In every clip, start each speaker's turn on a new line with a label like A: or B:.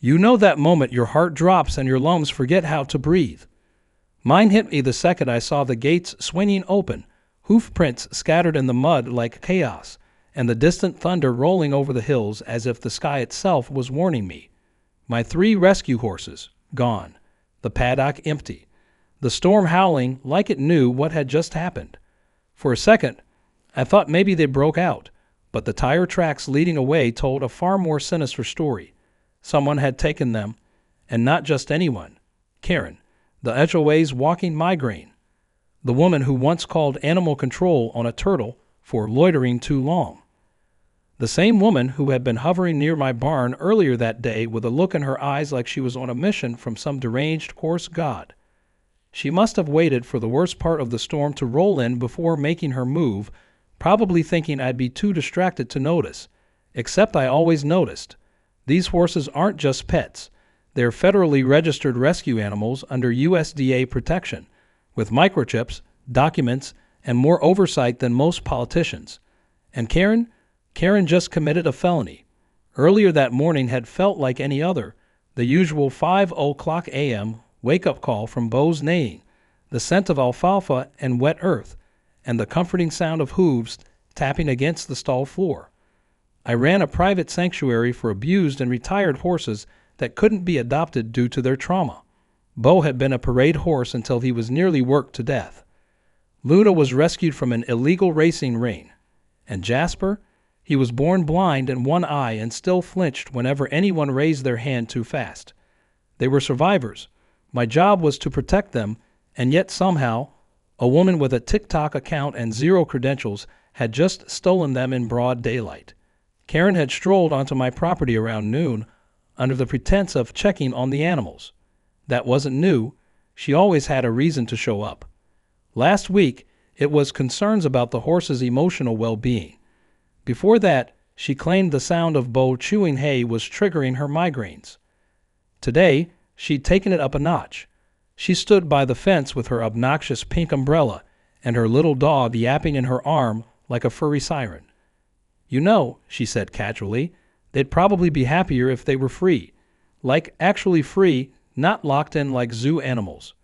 A: You know that moment your heart drops and your lungs forget how to breathe. Mine hit me the second I saw the gates swinging open, hoof prints scattered in the mud like chaos, and the distant thunder rolling over the hills as if the sky itself was warning me. My 3 rescue horses, gone. The paddock empty. The storm howling like it knew what had just happened. For a second, I thought maybe they broke out, but the tire tracks leading away told a far more sinister story. Someone had taken them, and not just anyone. Karen, the Edgeway's walking migraine. The woman who once called animal control on a turtle for loitering too long. The same woman who had been hovering near my barn earlier that day with a look in her eyes like she was on a mission from some deranged coarse god. She must have waited for the worst part of the storm to roll in before making her move, probably thinking I'd be too distracted to notice. Except I always noticed. These horses aren't just pets. They're federally registered rescue animals under USDA protection, with microchips, documents, and more oversight than most politicians. And Karen just committed a felony. Earlier that morning had felt like any other, the usual 5:00 a.m. wake-up call from Bo's neighing, the scent of alfalfa and wet earth, and the comforting sound of hooves tapping against the stall floor. I ran a private sanctuary for abused and retired horses that couldn't be adopted due to their trauma. Bo had been a parade horse until he was nearly worked to death. Luna was rescued from an illegal racing ring. And Jasper? He was born blind in one eye and still flinched whenever anyone raised their hand too fast. They were survivors. My job was to protect them, and yet somehow, a woman with a TikTok account and 0 credentials had just stolen them in broad daylight. Karen had strolled onto my property around noon under the pretense of checking on the animals. That wasn't new. She always had a reason to show up. Last week, it was concerns about the horse's emotional well-being. Before that, she claimed the sound of Bo chewing hay was triggering her migraines. Today, she'd taken it up a notch. She stood by the fence with her obnoxious pink umbrella and her little dog yapping in her arm like a furry siren. You know, she said casually, they'd probably be happier if they were free. Like actually free, not locked in like zoo animals.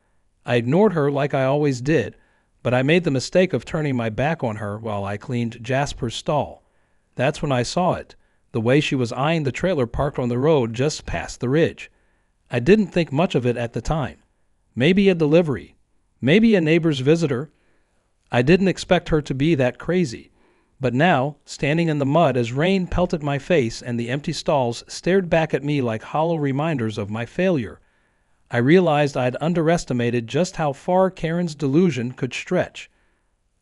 A: I ignored her like I always did, but I made the mistake of turning my back on her while I cleaned Jasper's stall. That's when I saw it, the way she was eyeing the trailer parked on the road just past the ridge. I didn't think much of it at the time. Maybe a delivery. Maybe a neighbor's visitor. I didn't expect her to be that crazy. But now, standing in the mud as rain pelted my face and the empty stalls stared back at me like hollow reminders of my failure, I realized I'd underestimated just how far Karen's delusion could stretch.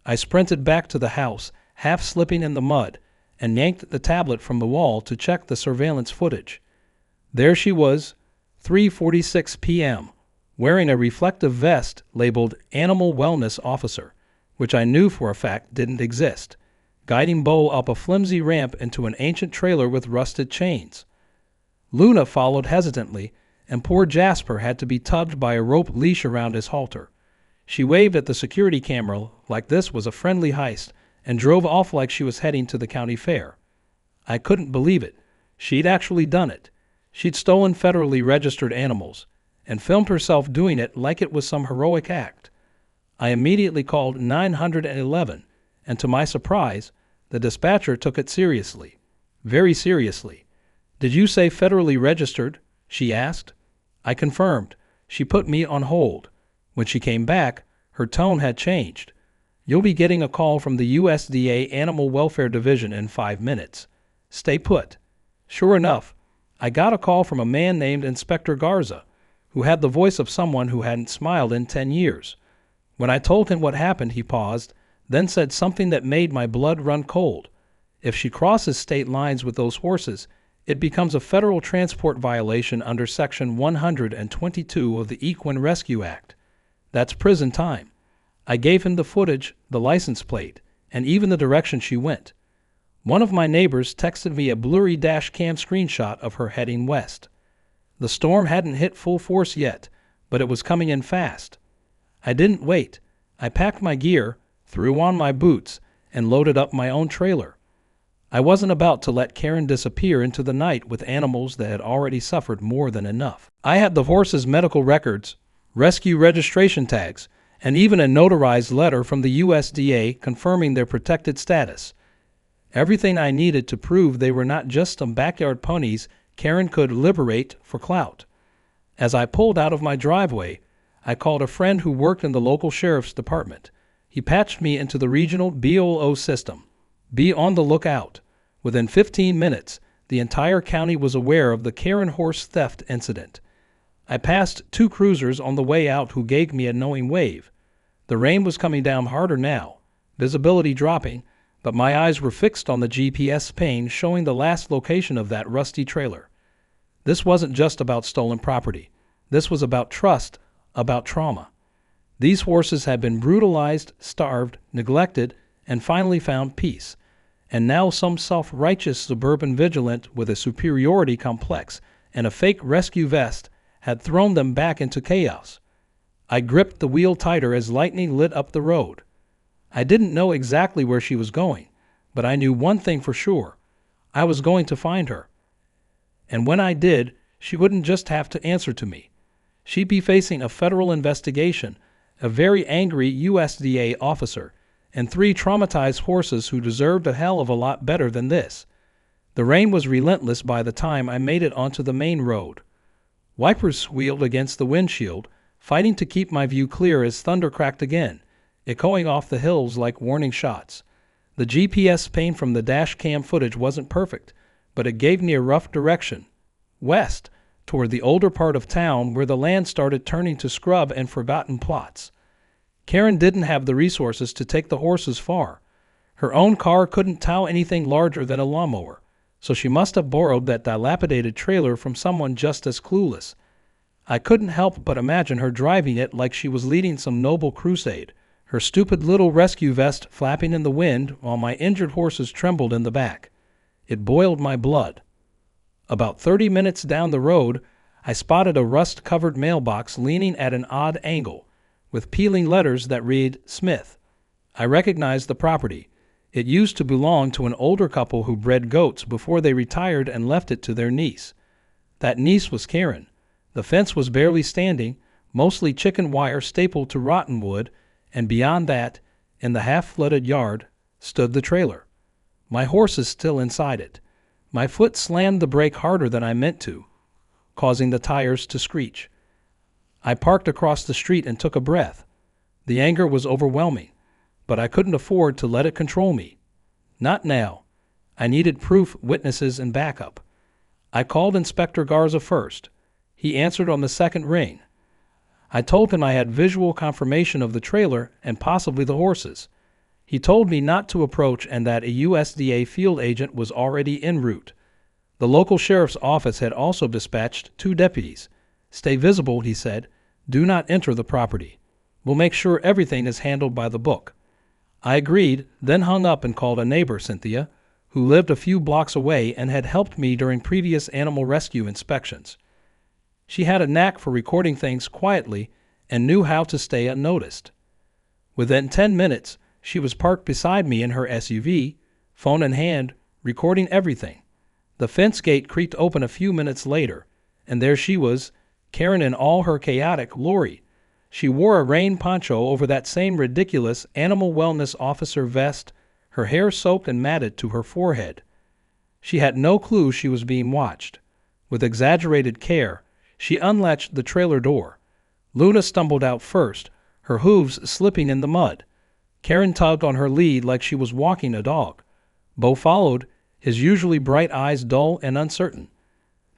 A: I sprinted back to the house, half slipping in the mud, and yanked the tablet from the wall to check the surveillance footage. There she was, 3:46 p.m., wearing a reflective vest labeled Animal Wellness Officer, which I knew for a fact didn't exist, guiding Bo up a flimsy ramp into an ancient trailer with rusted chains. Luna followed hesitantly, and poor Jasper had to be tugged by a rope leash around his halter. She waved at the security camera like this was a friendly heist and drove off like she was heading to the county fair. I couldn't believe it. She'd actually done it. She'd stolen federally registered animals and filmed herself doing it like it was some heroic act. I immediately called 911, and to my surprise, the dispatcher took it seriously. Very seriously. "Did you say federally registered?" she asked. I confirmed. She put me on hold. When she came back, her tone had changed. "You'll be getting a call from the USDA Animal Welfare Division in 5 minutes. Stay put." Sure enough, I got a call from a man named Inspector Garza, who had the voice of someone who hadn't smiled in 10 years. When I told him what happened, he paused, then said something that made my blood run cold. If she crosses state lines with those horses, it becomes a federal transport violation under Section 122 of the Equine Rescue Act. That's prison time. I gave him the footage, the license plate, and even the direction she went. One of my neighbors texted me a blurry dash cam screenshot of her heading west. The storm hadn't hit full force yet, but it was coming in fast. I didn't wait. I packed my gear, threw on my boots, and loaded up my own trailer. I wasn't about to let Karen disappear into the night with animals that had already suffered more than enough. I had the horses' medical records, rescue registration tags, and even a notarized letter from the USDA confirming their protected status. Everything I needed to prove they were not just some backyard ponies Karen could liberate for clout. As I pulled out of my driveway, I called a friend who worked in the local sheriff's department. He patched me into the regional BOO system. Be on the lookout. Within 15 minutes, the entire county was aware of the Karen horse theft incident. I passed 2 cruisers on the way out who gave me a knowing wave. The rain was coming down harder now, visibility dropping, but my eyes were fixed on the GPS pane showing the last location of that rusty trailer. This wasn't just about stolen property. This was about trust, about trauma. These horses had been brutalized, starved, neglected, and finally found peace. And now some self-righteous suburban vigilant with a superiority complex and a fake rescue vest had thrown them back into chaos. I gripped the wheel tighter as lightning lit up the road. I didn't know exactly where she was going, but I knew one thing for sure. I was going to find her. And when I did, she wouldn't just have to answer to me. She'd be facing a federal investigation, a very angry USDA officer, and 3 traumatized horses who deserved a hell of a lot better than this. The rain was relentless by the time I made it onto the main road. Wipers squealed against the windshield, fighting to keep my view clear as thunder cracked again, echoing off the hills like warning shots. The GPS pane from the dash cam footage wasn't perfect, but it gave me a rough direction. West, toward the older part of town where the land started turning to scrub and forgotten plots. Karen didn't have the resources to take the horses far. Her own car couldn't tow anything larger than a lawnmower, so she must have borrowed that dilapidated trailer from someone just as clueless. I couldn't help but imagine her driving it like she was leading some noble crusade, her stupid little rescue vest flapping in the wind while my injured horses trembled in the back. It boiled my blood. About 30 minutes down the road, I spotted a rust-covered mailbox leaning at an odd angle, with peeling letters that read Smith. I recognized the property. It used to belong to an older couple who bred goats before they retired and left it to their niece. That niece was Karen. The fence was barely standing, mostly chicken wire stapled to rotten wood, and beyond that, in the half-flooded yard, stood the trailer. My horses still inside it. My foot slammed the brake harder than I meant to, causing the tires to screech. I parked across the street and took a breath. The anger was overwhelming, but I couldn't afford to let it control me. Not now. I needed proof, witnesses, and backup. I called Inspector Garza first. He answered on the second ring. I told him I had visual confirmation of the trailer and possibly the horses. He told me not to approach and that a USDA field agent was already en route. The local sheriff's office had also dispatched 2 deputies. Stay visible, he said. Do not enter the property. We'll make sure everything is handled by the book. I agreed, then hung up and called a neighbor, Cynthia, who lived a few blocks away and had helped me during previous animal rescue inspections. She had a knack for recording things quietly and knew how to stay unnoticed. Within 10 minutes, she was parked beside me in her SUV, phone in hand, recording everything. The fence gate creaked open a few minutes later, and there she was, Karen in all her chaotic glory. She wore a rain poncho over that same ridiculous animal wellness officer vest, her hair soaked and matted to her forehead. She had no clue she was being watched. With exaggerated care, she unlatched the trailer door. Luna stumbled out first, her hooves slipping in the mud. Karen tugged on her lead like she was walking a dog. Bo followed, his usually bright eyes dull and uncertain.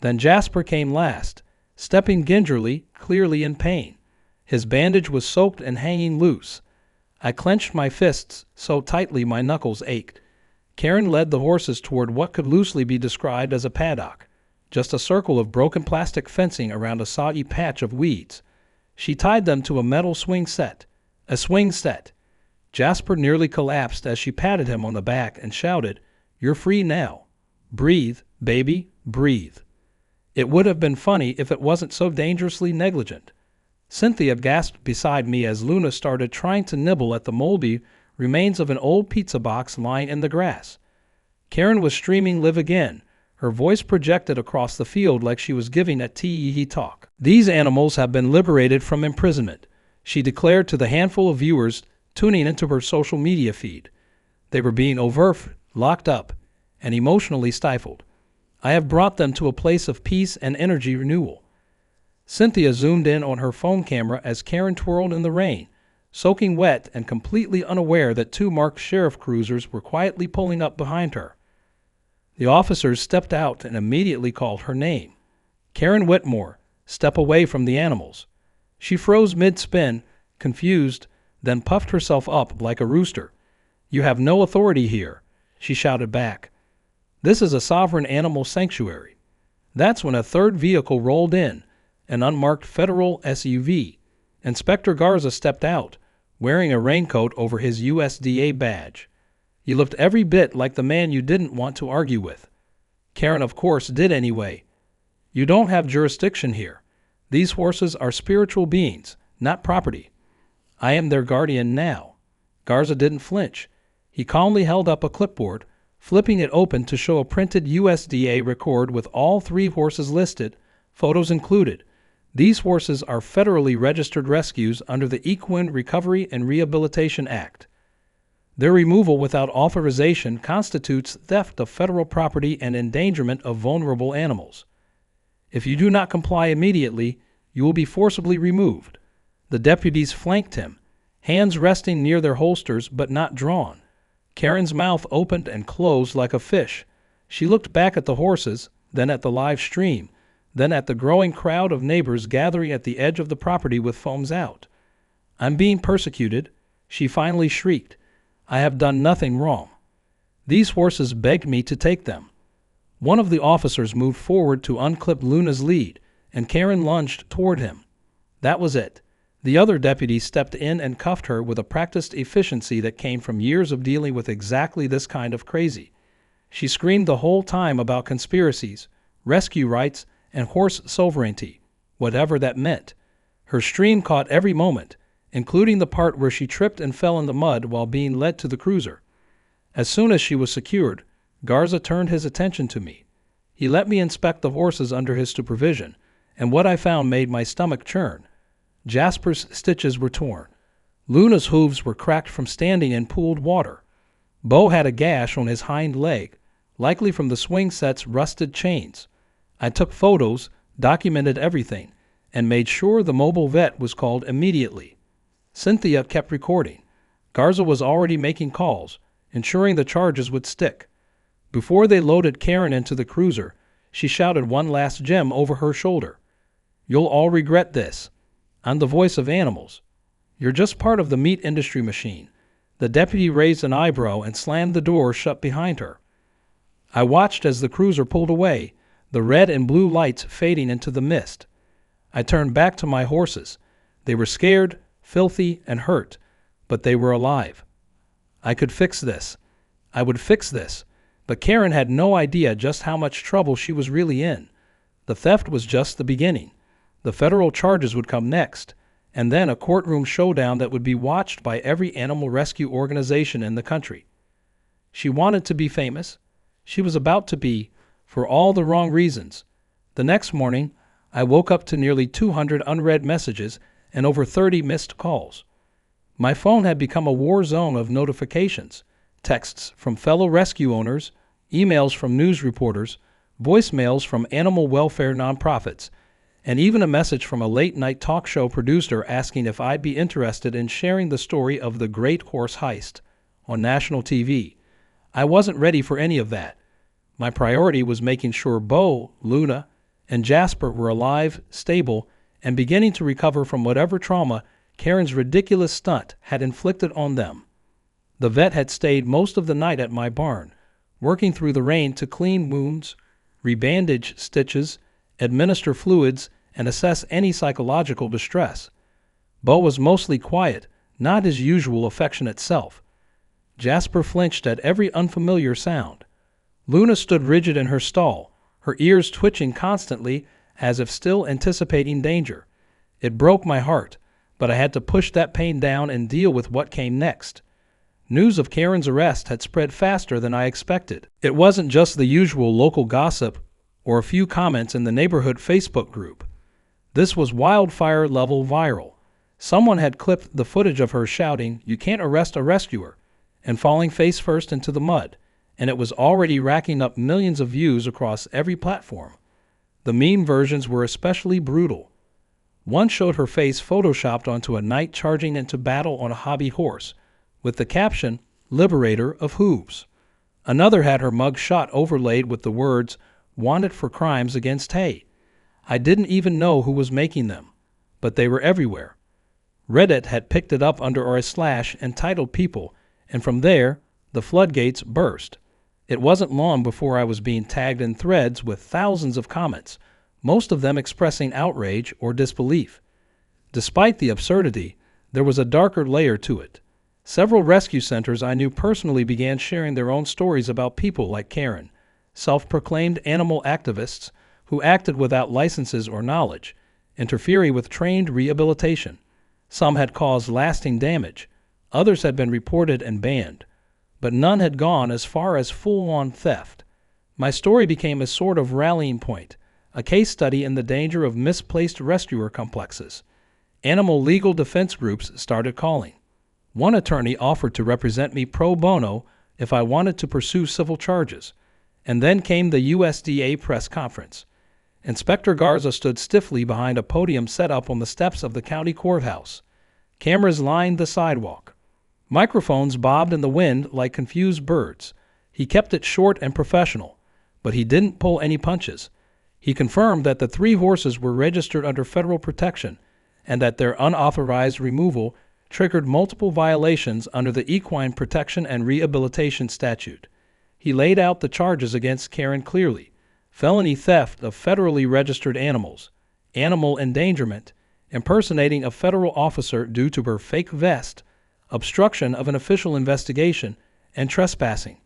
A: Then Jasper came last, stepping gingerly, clearly in pain. His bandage was soaked and hanging loose. I clenched my fists so tightly my knuckles ached. Karen led the horses toward what could loosely be described as a paddock, just a circle of broken plastic fencing around a soggy patch of weeds. She tied them to a metal swing set. A swing set. Jasper nearly collapsed as she patted him on the back and shouted, "You're free now. Breathe, baby, breathe." It would have been funny if it wasn't so dangerously negligent. Cynthia gasped beside me as Luna started trying to nibble at the moldy remains of an old pizza box lying in the grass. Karen was streaming Live Again, her voice projected across the field like she was giving a TEE talk. These animals have been liberated from imprisonment, she declared to the handful of viewers tuning into her social media feed. They were being overworked, locked up, and emotionally stifled. I have brought them to a place of peace and energy renewal. Cynthia zoomed in on her phone camera as Karen twirled in the rain, soaking wet and completely unaware that two marked sheriff cruisers were quietly pulling up behind her. The officers stepped out and immediately called her name. Karen Whitmore, step away from the animals. She froze mid-spin, confused, then puffed herself up like a rooster. You have no authority here, she shouted back. This is a sovereign animal sanctuary. That's when a third vehicle rolled in, an unmarked federal SUV. Inspector Garza stepped out, wearing a raincoat over his USDA badge. He looked every bit like the man you didn't want to argue with. Karen, of course, did anyway. You don't have jurisdiction here. These horses are spiritual beings, not property. I am their guardian now. Garza didn't flinch. He calmly held up a clipboard, flipping it open to show a printed USDA record with all 3 horses listed, photos included. These horses are federally registered rescues under the Equine Recovery and Rehabilitation Act. Their removal without authorization constitutes theft of federal property and endangerment of vulnerable animals. If you do not comply immediately, you will be forcibly removed. The deputies flanked him, hands resting near their holsters but not drawn. Karen's mouth opened and closed like a fish. She looked back at the horses, then at the live stream, then at the growing crowd of neighbors gathering at the edge of the property with phones out. I'm being persecuted, she finally shrieked. I have done nothing wrong. These horses begged me to take them. One of the officers moved forward to unclip Luna's lead, and Karen lunged toward him. That was it. The other deputy stepped in and cuffed her with a practiced efficiency that came from years of dealing with exactly this kind of crazy. She screamed the whole time about conspiracies, rescue rights, and horse sovereignty, whatever that meant. Her stream caught every moment, including the part where she tripped and fell in the mud while being led to the cruiser. As soon as she was secured, Garza turned his attention to me. He let me inspect the horses under his supervision, and what I found made my stomach churn. Jasper's stitches were torn. Luna's hooves were cracked from standing in pooled water. Bo had a gash on his hind leg, likely from the swing set's rusted chains. I took photos, documented everything, and made sure the mobile vet was called immediately. Cynthia kept recording. Garza was already making calls, ensuring the charges would stick. Before they loaded Karen into the cruiser, she shouted one last gem over her shoulder. You'll all regret this. I'm the voice of animals. You're just part of the meat industry machine. The deputy raised an eyebrow and slammed the door shut behind her. I watched as the cruiser pulled away, the red and blue lights fading into the mist. I turned back to my horses. They were scared, filthy, and hurt, but they were alive. I could fix this. I would fix this. But Karen had no idea just how much trouble she was really in. The theft was just the beginning. The federal charges would come next, and then a courtroom showdown that would be watched by every animal rescue organization in the country. She wanted to be famous. She was about to be, for all the wrong reasons. The next morning, I woke up to nearly 200 unread messages and over 30 missed calls. My phone had become a war zone of notifications, texts from fellow rescue owners, emails from news reporters, voicemails from animal welfare nonprofits, and even a message from a late-night talk show producer asking if I'd be interested in sharing the story of the Great Horse Heist on national TV. I wasn't ready for any of that. My priority was making sure Bo, Luna, and Jasper were alive, stable, and beginning to recover from whatever trauma Karen's ridiculous stunt had inflicted on them. The vet had stayed most of the night at my barn, working through the rain to clean wounds, rebandage stitches, administer fluids, and assess any psychological distress. Bo was mostly quiet, not his usual affectionate self. Jasper flinched at every unfamiliar sound. Luna stood rigid in her stall, her ears twitching constantly as if still anticipating danger. It broke my heart, but I had to push that pain down and deal with what came next. News of Karen's arrest had spread faster than I expected. It wasn't just the usual local gossip or a few comments in the neighborhood Facebook group. This was wildfire-level viral. Someone had clipped the footage of her shouting, "You can't arrest a rescuer," and falling face first into the mud, and it was already racking up millions of views across every platform. The meme versions were especially brutal. One showed her face photoshopped onto a knight charging into battle on a hobby horse, with the caption, "Liberator of Hooves." Another had her mug shot overlaid with the words, "Wanted for crimes against hay." I didn't even know who was making them, but they were everywhere. Reddit had picked it up under r/ entitled people, and from there, the floodgates burst. It wasn't long before I was being tagged in threads with thousands of comments, most of them expressing outrage or disbelief. Despite the absurdity, there was a darker layer to it. Several rescue centers I knew personally began sharing their own stories about people like Karen, self-proclaimed animal activists who acted without licenses or knowledge, interfering with trained rehabilitation. Some had caused lasting damage, others had been reported and banned, but none had gone as far as full-on theft. My story became a sort of rallying point, a case study in the danger of misplaced rescuer complexes. Animal legal defense groups started calling. One attorney offered to represent me pro bono if I wanted to pursue civil charges. And then came the USDA press conference. Inspector Garza stood stiffly behind a podium set up on the steps of the county courthouse. Cameras lined the sidewalk. Microphones bobbed in the wind like confused birds. He kept it short and professional, but he didn't pull any punches. He confirmed that the 3 horses were registered under federal protection and that their unauthorized removal triggered multiple violations under the Equine Protection and Rehabilitation Statute. He laid out the charges against Karen clearly: felony theft of federally registered animals, animal endangerment, impersonating a federal officer due to her fake vest, obstruction of an official investigation, and trespassing.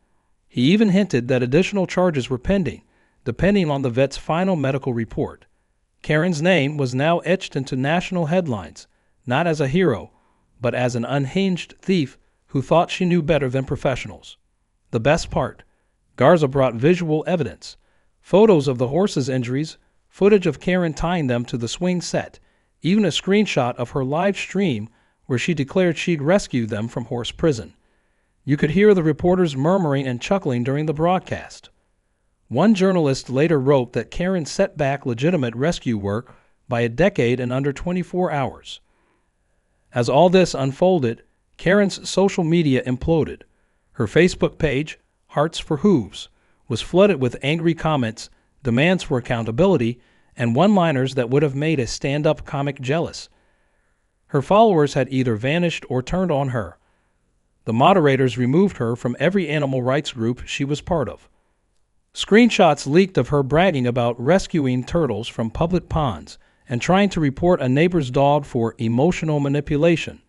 A: He even hinted that additional charges were pending, depending on the vet's final medical report. Karen's name was now etched into national headlines, not as a hero, but as an unhinged thief who thought she knew better than professionals. The best part, Garza brought visual evidence, photos of the horses' injuries, footage of Karen tying them to the swing set, even a screenshot of her live stream where she declared she'd rescued them from horse prison. You could hear the reporters murmuring and chuckling during the broadcast. One journalist later wrote that Karen set back legitimate rescue work by a decade in under 24 hours. As all this unfolded, Karen's social media imploded. Her Facebook page, Hearts for Hooves, was flooded with angry comments, demands for accountability, and one-liners that would have made a stand-up comic jealous. Her followers had either vanished or turned on her. The moderators removed her from every animal rights group she was part of. Screenshots leaked of her bragging about rescuing turtles from public ponds and trying to report a neighbor's dog for emotional manipulation.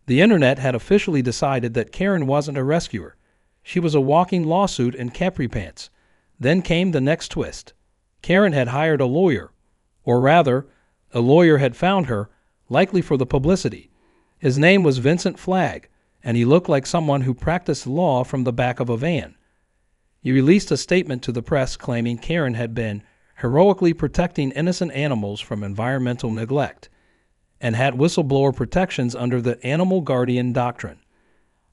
A: The internet had officially decided that Karen wasn't a rescuer. She was a walking lawsuit in capri pants. Then came the next twist. Karen had hired a lawyer, or rather, a lawyer had found her, likely for the publicity. His name was Vincent Flagg, and he looked like someone who practiced law from the back of a van. He released a statement to the press claiming Karen had been heroically protecting innocent animals from environmental neglect, and had whistleblower protections under the Animal Guardian Doctrine.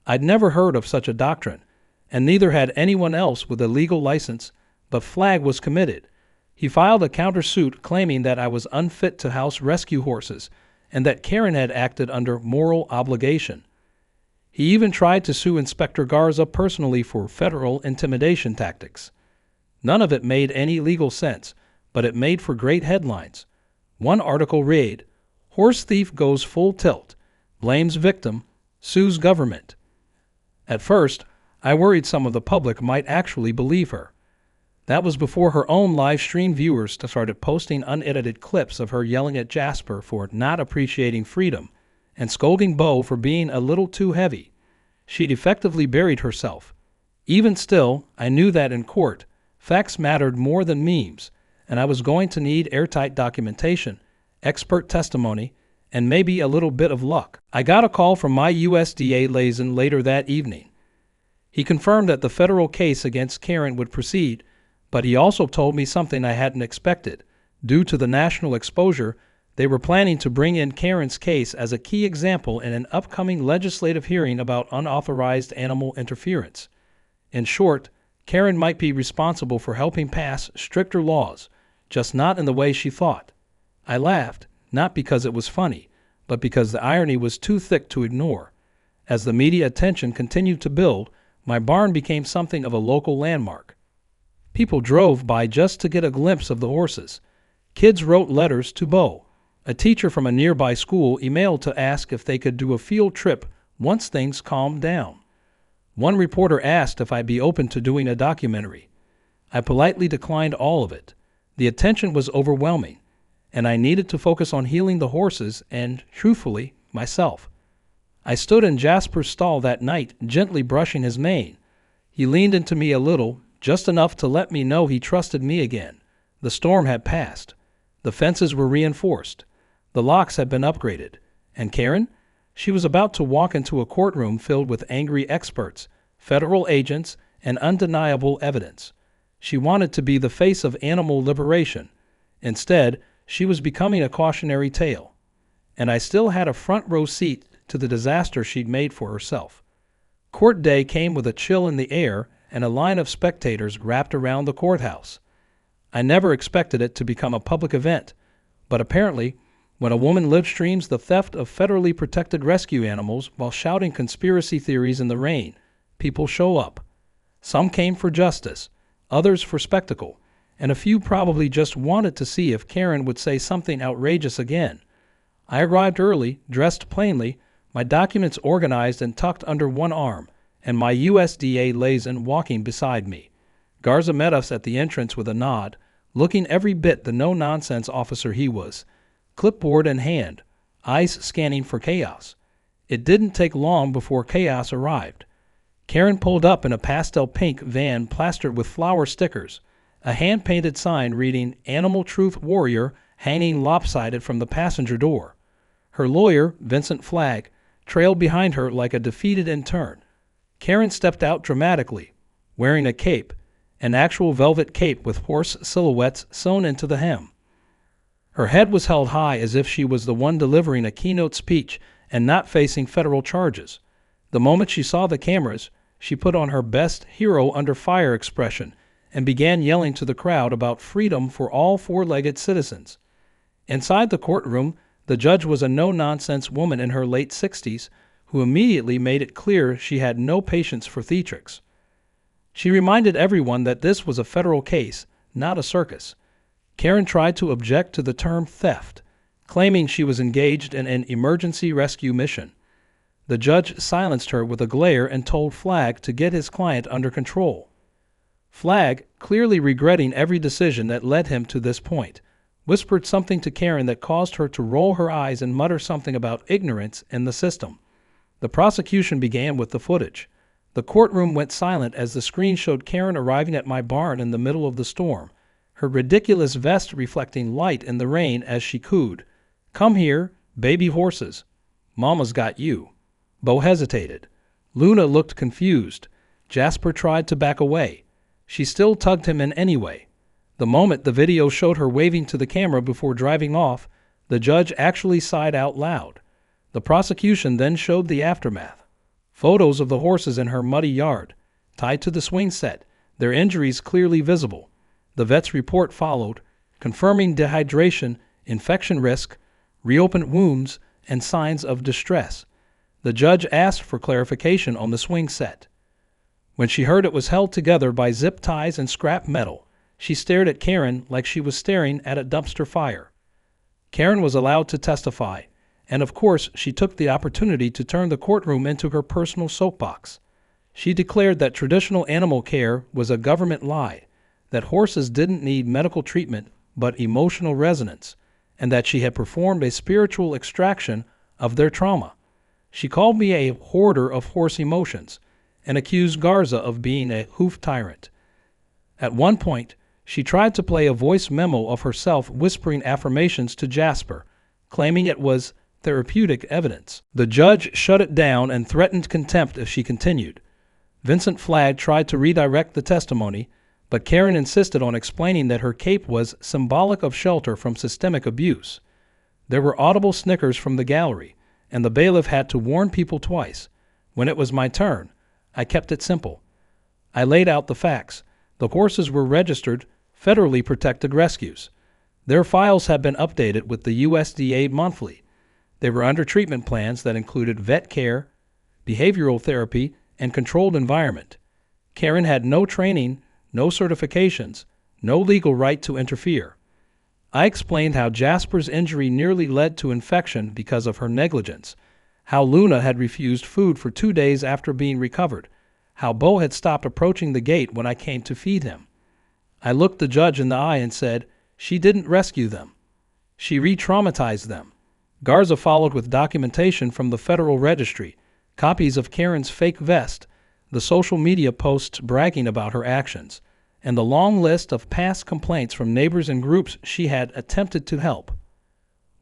A: I'd never heard of such a doctrine, and neither had anyone else with a legal license, but Flagg was committed. He filed a countersuit claiming that I was unfit to house rescue horses and that Karen had acted under moral obligation. He even tried to sue Inspector Garza personally for federal intimidation tactics. None of it made any legal sense, but it made for great headlines. One article read, "Horse thief goes full tilt, blames victim, sues government." At first, I worried some of the public might actually believe her. That was before her own live stream viewers started posting unedited clips of her yelling at Jasper for not appreciating freedom and scolding Bo for being a little too heavy. She'd effectively buried herself. Even still, I knew that in court, facts mattered more than memes, and I was going to need airtight documentation, expert testimony, and maybe a little bit of luck. I got a call from my USDA liaison later that evening. He confirmed that the federal case against Karen would proceed, but he also told me something I hadn't expected. Due to the national exposure, they were planning to bring in Karen's case as a key example in an upcoming legislative hearing about unauthorized animal interference. In short, Karen might be responsible for helping pass stricter laws, just not in the way she thought. I laughed, not because it was funny, but because the irony was too thick to ignore. As the media attention continued to build, my barn became something of a local landmark. People drove by just to get a glimpse of the horses. Kids wrote letters to Bo. A teacher from a nearby school emailed to ask if they could do a field trip once things calmed down. One reporter asked if I'd be open to doing a documentary. I politely declined all of it. The attention was overwhelming, and I needed to focus on healing the horses and, truthfully, myself. I stood in Jasper's stall that night, gently brushing his mane. He leaned into me a little, just enough to let me know he trusted me again. The storm had passed. The fences were reinforced. The locks had been upgraded. And Karen? She was about to walk into a courtroom filled with angry experts, federal agents, and undeniable evidence. She wanted to be the face of animal liberation. Instead, she was becoming a cautionary tale. And I still had a front row seat to the disaster she'd made for herself. Court day came with a chill in the air and a line of spectators wrapped around the courthouse. I never expected it to become a public event, but apparently, when a woman live streams the theft of federally protected rescue animals while shouting conspiracy theories in the rain, people show up. Some came for justice, others for spectacle, and a few probably just wanted to see if Karen would say something outrageous again. I arrived early, dressed plainly, my documents organized and tucked under one arm, and my USDA liaison walking beside me. Garza met us at the entrance with a nod, looking every bit the no-nonsense officer he was, clipboard in hand, eyes scanning for chaos. It didn't take long before chaos arrived. Karen pulled up in a pastel pink van plastered with flower stickers, a hand-painted sign reading "Animal Truth Warrior" hanging lopsided from the passenger door. Her lawyer, Vincent Flagg, trailed behind her like a defeated intern. Karen stepped out dramatically, wearing a cape, an actual velvet cape with horse silhouettes sewn into the hem. Her head was held high as if she was the one delivering a keynote speech and not facing federal charges. The moment she saw the cameras, she put on her best hero under fire expression and began yelling to the crowd about freedom for all four-legged citizens. Inside the courtroom, the judge was a no-nonsense woman in her late 60s who immediately made it clear she had no patience for theatrics. She reminded everyone that this was a federal case, not a circus. Karen tried to object to the term theft, claiming she was engaged in an emergency rescue mission. The judge silenced her with a glare and told Flagg to get his client under control. Flagg, clearly regretting every decision that led him to this point, whispered something to Karen that caused her to roll her eyes and mutter something about ignorance in the system. The prosecution began with the footage. The courtroom went silent as the screen showed Karen arriving at my barn in the middle of the storm, her ridiculous vest reflecting light in the rain as she cooed, "Come here, baby horses. Mama's got you." Bo hesitated. Luna looked confused. Jasper tried to back away. She still tugged him in anyway. The moment the video showed her waving to the camera before driving off, the judge actually sighed out loud. The prosecution then showed the aftermath. Photos of the horses in her muddy yard, tied to the swing set, their injuries clearly visible. The vet's report followed, confirming dehydration, infection risk, reopened wounds, and signs of distress. The judge asked for clarification on the swing set. When she heard it was held together by zip ties and scrap metal, she stared at Karen like she was staring at a dumpster fire. Karen was allowed to testify, and of course she took the opportunity to turn the courtroom into her personal soapbox. She declared that traditional animal care was a government lie, that horses didn't need medical treatment but emotional resonance, and that she had performed a spiritual extraction of their trauma. She called me a hoarder of horse emotions and accused Garza of being a hoof tyrant. At one point, she tried to play a voice memo of herself whispering affirmations to Jasper, claiming it was therapeutic evidence. The judge shut it down and threatened contempt if she continued. Vincent Flagg tried to redirect the testimony, but Karen insisted on explaining that her cape was symbolic of shelter from systemic abuse. There were audible snickers from the gallery, and the bailiff had to warn people twice. When it was my turn, I kept it simple. I laid out the facts. The horses were registered, federally protected rescues. Their files had been updated with the USDA monthly. They were under treatment plans that included vet care, behavioral therapy, and controlled environment. Karen had no training, no certifications, no legal right to interfere. I explained how Jasper's injury nearly led to infection because of her negligence, how Luna had refused food for 2 days after being recovered, how Bo had stopped approaching the gate when I came to feed him. I looked the judge in the eye and said, she didn't rescue them. She re-traumatized them. Garza followed with documentation from the Federal Registry, copies of Karen's fake vest, the social media posts bragging about her actions, and the long list of past complaints from neighbors and groups she had attempted to help.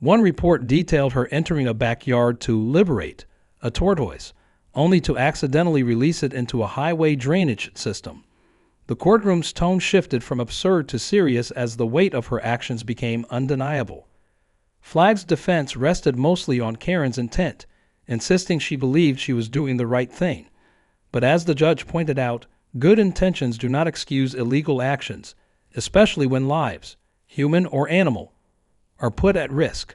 A: One report detailed her entering a backyard to liberate a tortoise, only to accidentally release it into a highway drainage system. The courtroom's tone shifted from absurd to serious as the weight of her actions became undeniable. Flagg's defense rested mostly on Karen's intent, insisting she believed she was doing the right thing. But as the judge pointed out, good intentions do not excuse illegal actions, especially when lives, human or animal, are put at risk.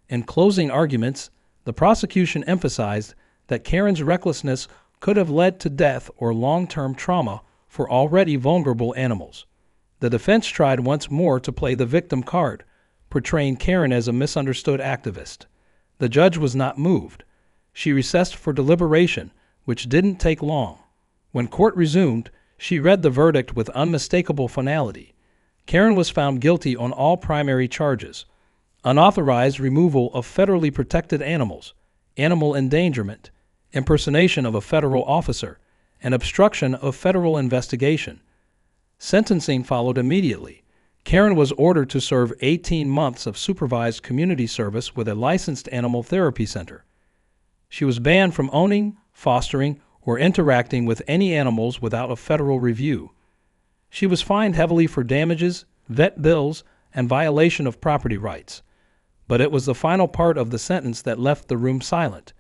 A: In closing arguments, the prosecution emphasized that Karen's recklessness could have led to death or long-term trauma for already vulnerable animals. The defense tried once more to play the victim card, portraying Karen as a misunderstood activist. The judge was not moved. She recessed for deliberation, which didn't take long. When court resumed, she read the verdict with unmistakable finality. Karen was found guilty on all primary charges: unauthorized removal of federally protected animals, animal endangerment, impersonation of a federal officer, and obstruction of federal investigation. Sentencing followed immediately. Karen was ordered to serve 18 months of supervised community service with a licensed animal therapy center. She was banned from owning, fostering, or interacting with any animals without a federal review. She was fined heavily for damages, vet bills, and violation of property rights. But it was the final part of the sentence that left the room silent.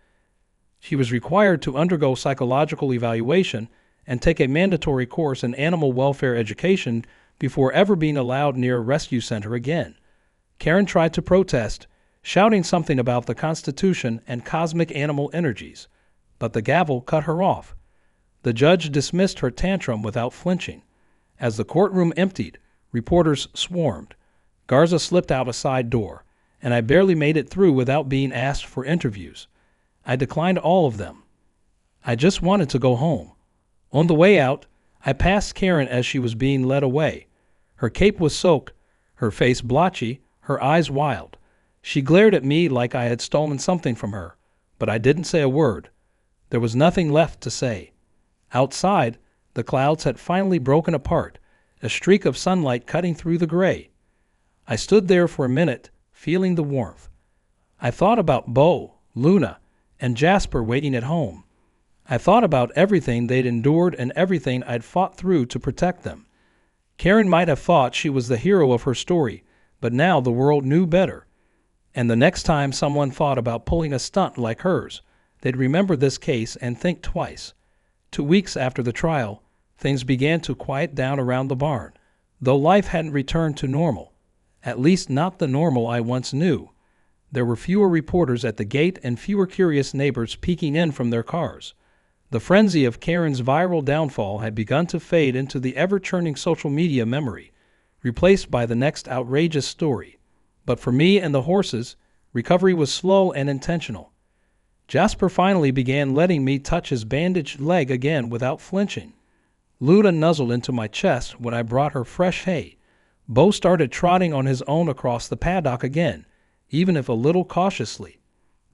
A: She was required to undergo psychological evaluation and take a mandatory course in animal welfare education before ever being allowed near a rescue center again. Karen tried to protest, shouting something about the Constitution and cosmic animal energies, but the gavel cut her off. The judge dismissed her tantrum without flinching. As the courtroom emptied, reporters swarmed. Garza slipped out a side door, and I barely made it through without being asked for interviews. I declined all of them. I just wanted to go home. On the way out, I passed Karen as she was being led away. Her cape was soaked, her face blotchy, her eyes wild. She glared at me like I had stolen something from her, but I didn't say a word. There was nothing left to say. Outside, the clouds had finally broken apart, a streak of sunlight cutting through the gray. I stood there for a minute, feeling the warmth. I thought about Bo, Luna, and Jasper waiting at home. I thought about everything they'd endured and everything I'd fought through to protect them. Karen might have thought she was the hero of her story, but now the world knew better. And the next time someone thought about pulling a stunt like hers, they'd remember this case and think twice. 2 weeks after the trial, things began to quiet down around the barn, though life hadn't returned to normal, at least not the normal I once knew. There were fewer reporters at the gate and fewer curious neighbors peeking in from their cars. The frenzy of Karen's viral downfall had begun to fade into the ever-churning social media memory, replaced by the next outrageous story. But for me and the horses, recovery was slow and intentional. Jasper finally began letting me touch his bandaged leg again without flinching. Luna nuzzled into my chest when I brought her fresh hay. Bo started trotting on his own across the paddock again, even if a little cautiously.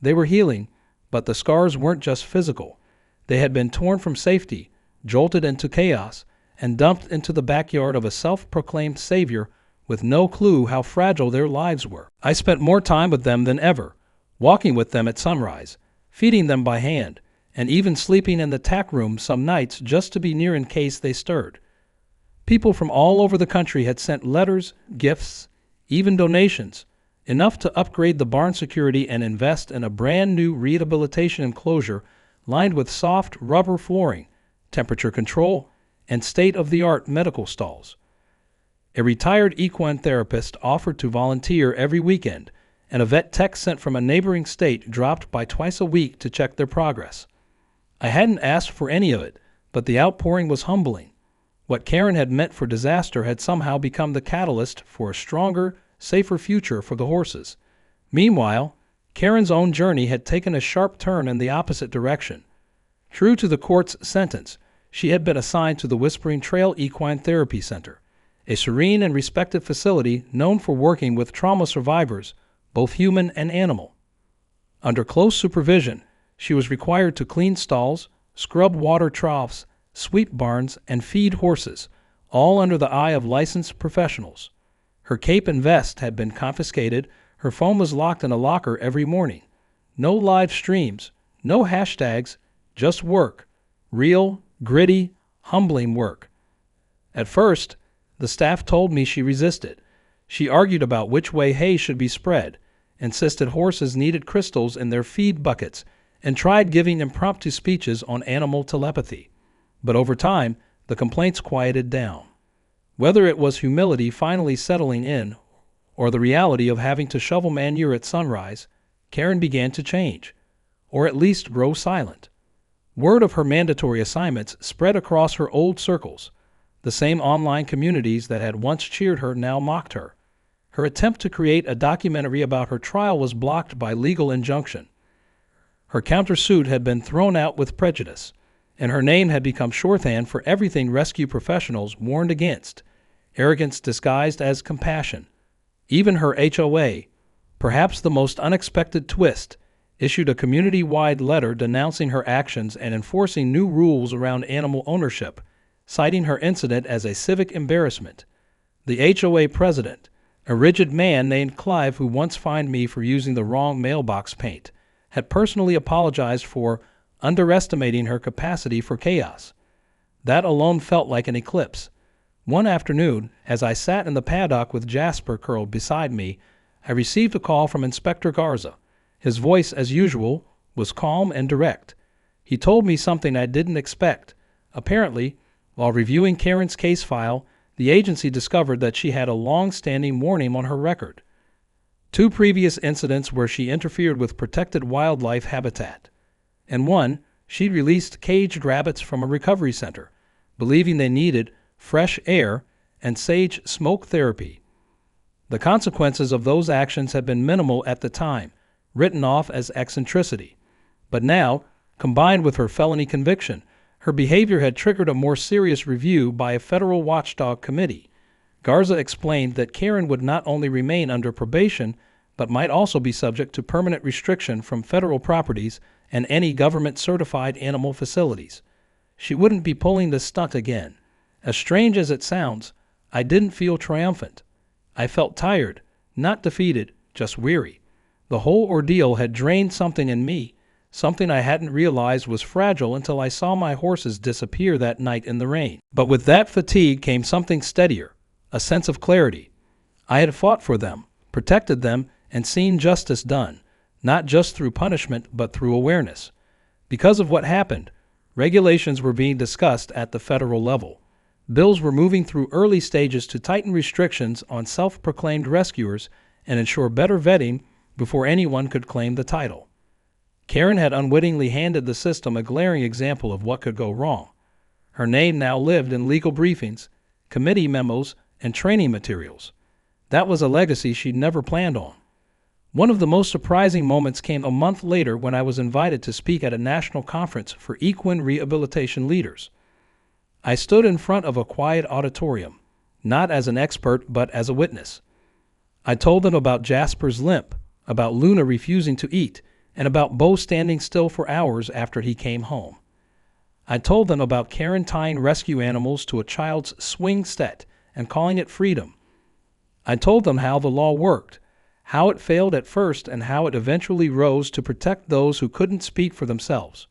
A: They were healing, but the scars weren't just physical. They had been torn from safety, jolted into chaos, and dumped into the backyard of a self-proclaimed savior with no clue how fragile their lives were. I spent more time with them than ever, walking with them at sunrise, feeding them by hand, and even sleeping in the tack room some nights just to be near in case they stirred. People from all over the country had sent letters, gifts, even donations, enough to upgrade the barn security and invest in a brand new rehabilitation enclosure lined with soft rubber flooring, temperature control, and state-of-the-art medical stalls. A retired equine therapist offered to volunteer every weekend, and a vet tech sent from a neighboring state dropped by twice a week to check their progress. I hadn't asked for any of it, but the outpouring was humbling. What Karen had meant for disaster had somehow become the catalyst for a stronger, safer future for the horses. Meanwhile, Karen's own journey had taken a sharp turn in the opposite direction. True to the court's sentence, she had been assigned to the Whispering Trail Equine Therapy Center, a serene and respected facility known for working with trauma survivors, both human and animal. Under close supervision, she was required to clean stalls, scrub water troughs, sweep barns, and feed horses, all under the eye of licensed professionals. Her cape and vest had been confiscated. Her phone was locked in a locker every morning. No live streams, no hashtags, just work. Real, gritty, humbling work. At first, the staff told me she resisted. She argued about which way hay should be spread, insisted horses needed crystals in their feed buckets, and tried giving impromptu speeches on animal telepathy. But over time, the complaints quieted down. Whether it was humility finally settling in, or the reality of having to shovel manure at sunrise, Karen began to change, or at least grow silent. Word of her mandatory assignments spread across her old circles. The same online communities that had once cheered her now mocked her. Her attempt to create a documentary about her trial was blocked by legal injunction. Her countersuit had been thrown out with prejudice, and her name had become shorthand for everything rescue professionals warned against, arrogance disguised as compassion. Even her HOA, perhaps the most unexpected twist, issued a community-wide letter denouncing her actions and enforcing new rules around animal ownership, citing her incident as a civic embarrassment. The HOA president, a rigid man named Clive who once fined me for using the wrong mailbox paint, had personally apologized for underestimating her capacity for chaos. That alone felt like an eclipse. One afternoon, as I sat in the paddock with Jasper curled beside me, I received a call from Inspector Garza. His voice, as usual, was calm and direct. He told me something I didn't expect. Apparently, while reviewing Karen's case file, the agency discovered that she had a long-standing warning on her record. 2 previous incidents where she interfered with protected wildlife habitat. And one, she'd released caged rabbits from a recovery center, believing they needed fresh air and sage smoke therapy. The consequences of those actions had been minimal at the time, written off as eccentricity. But now, combined with her felony conviction, her behavior had triggered a more serious review by a federal watchdog committee. Garza explained that Karen would not only remain under probation, but might also be subject to permanent restriction from federal properties and any government-certified animal facilities. She wouldn't be pulling this stunt again. As strange as it sounds, I didn't feel triumphant. I felt tired, not defeated, just weary. The whole ordeal had drained something in me, something I hadn't realized was fragile until I saw my horses disappear that night in the rain. But with that fatigue came something steadier, a sense of clarity. I had fought for them, protected them, and seen justice done, not just through punishment but through awareness. Because of what happened, regulations were being discussed at the federal level. Bills were moving through early stages to tighten restrictions on self-proclaimed rescuers and ensure better vetting before anyone could claim the title. Karen had unwittingly handed the system a glaring example of what could go wrong. Her name now lived in legal briefings, committee memos, and training materials. That was a legacy she'd never planned on. One of the most surprising moments came a month later when I was invited to speak at a national conference for equine rehabilitation leaders. I stood in front of a quiet auditorium, not as an expert but as a witness. I told them about Jasper's limp, about Luna refusing to eat, and about Bo standing still for hours after he came home. I told them about Karen tying rescue animals to a child's swing set and calling it freedom. I told them how the law worked, how it failed at first and how it eventually rose to protect those who couldn't speak for themselves.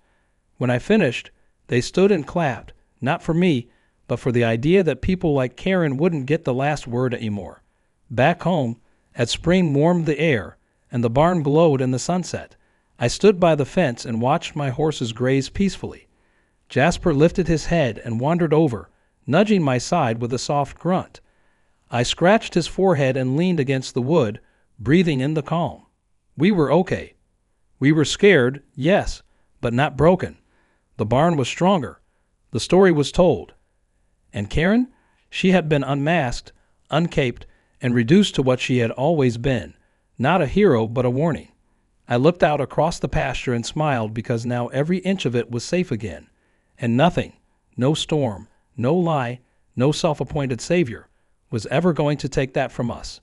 A: When I finished, they stood and clapped, not for me, but for the idea that people like Karen wouldn't get the last word anymore. Back home, as spring warmed the air and the barn glowed in the sunset, I stood by the fence and watched my horses graze peacefully. Jasper lifted his head and wandered over, nudging my side with a soft grunt. I scratched his forehead and leaned against the wood, breathing in the calm. We were okay. We were scared, yes, but not broken. The barn was stronger. The story was told. And Karen? She had been unmasked, uncaped, and reduced to what she had always been. Not a hero, but a warning. I looked out across the pasture and smiled because now every inch of it was safe again. And nothing, no storm, no lie, no self-appointed savior, was ever going to take that from us.